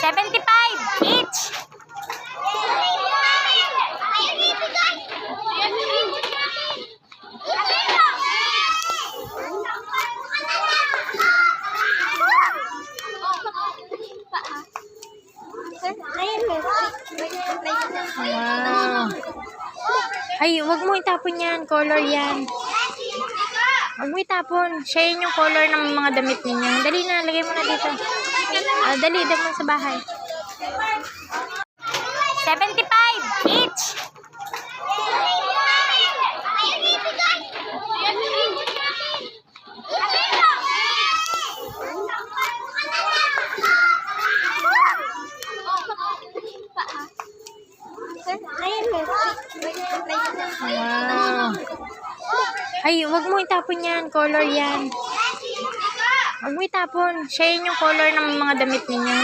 75 each. Wow. Ay, wag mo itapon yan. Color yan. Wag mo itapon. Siya yun yung color ng mga damit ninyo. Dali na, lagay mo na dito. Dali, dali mo sa bahay. 75 each. Wow. Ay, wag mo itapon yan. Color yan. Wag mo itapon. Siya yun yung color ng mga damit ninyo.